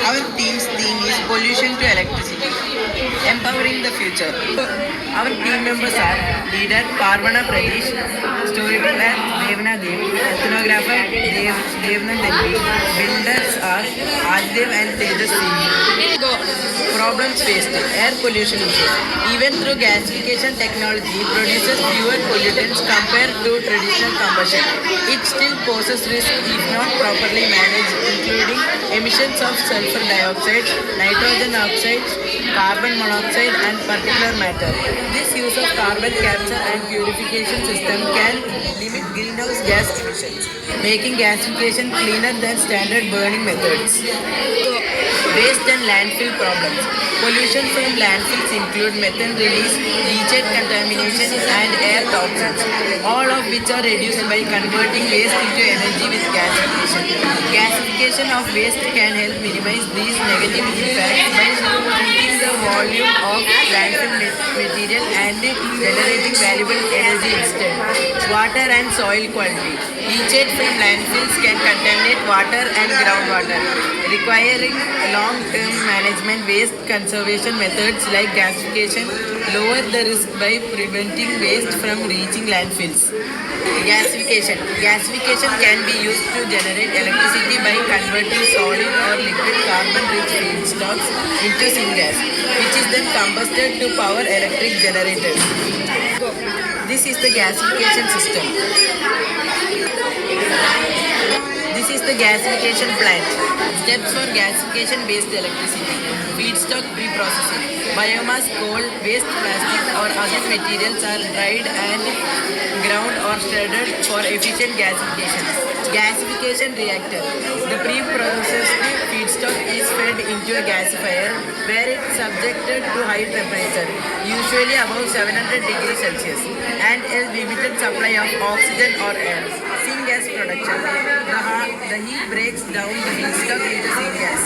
Our team's theme is pollution to electricity, empowering the future. Our team members are leader Parvana Pradesh, storyteller Devna Dev, ethnographer Devna Delhi, builders are Ajdev and Tejas Singh. Problems faced, air pollution issues. Even through gasification technology produces fewer pollutants compared to traditional combustion, it still poses risk if not properly managed, including emissions of sulfur dioxide, nitrogen oxides, carbon monoxide and particulate matter. This use of carbon capture and purification system can limit greenhouse gas emissions, making gasification cleaner than standard burning methods. Waste and landfill problems. Pollution from landfills include methane release, leachate contamination, and air toxins, all of which are reduced by converting waste into energy with gasification. Gasification of waste can help minimize these negative impacts by treating the volume of landfill material and generating valuable energy instead. Water and soil quality. Leachate from landfills can contaminate water and groundwater, requiring long-term management. Waste conservation methods like gasification lower the risk by preventing waste from reaching landfills. Gasification. Gasification can be used to generate electricity by converting solid or liquid carbon-rich feedstocks into syngas, which is then combusted to power electric generators. This is the gasification system. This is the gasification plant. Steps for gasification-based electricity. Feedstock pre-processing. Biomass, coal, waste plastic or other materials are dried and ground or shredded for efficient gasification. Gasification reactor. The pre-processed feedstock is fed into a gasifier where it is subjected to high temperature, usually above 700 degrees Celsius, and a limited supply of oxygen or air. Syngas production. The heat breaks down the feedstock into syngas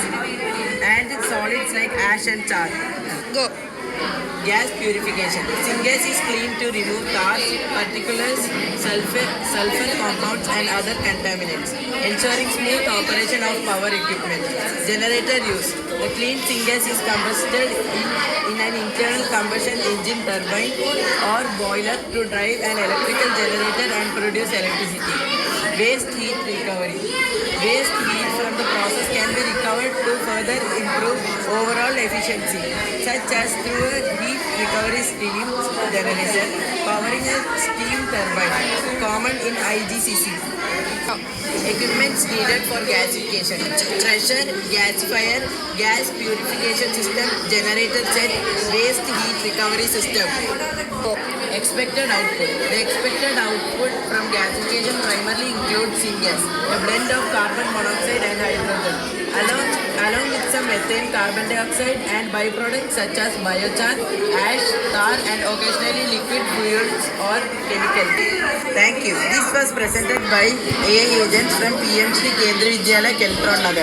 and solids like ash and tar. Go. Gas purification. Syngas is cleaned to remove tar, particles, sulfur compounds and other contaminants, ensuring smooth operation of power equipment. Generator use. The clean syngas is combusted in an internal combustion engine turbine or boiler to drive an electrical generator and produce electricity. Waste heat recovery. Waste heat from the process can be recovered to further improve overall efficiency, such as through a heat recovery steam generator powering a steam turbine, common in IGCC. Equipments needed for gasification. Thresher, gasifier, gas purification system, generator set, waste heat recovery system. Expected output. The expected output from gasification primarily includes syngas, a blend of carbon monoxide and hydrogen, along with some methane, carbon dioxide and byproducts such as biochar, ash, tar and occasionally liquid fuels or chemicals. Thank you. This was presented by AI agents from PMC Kendriya Vidyalaya, Keltron Nagar.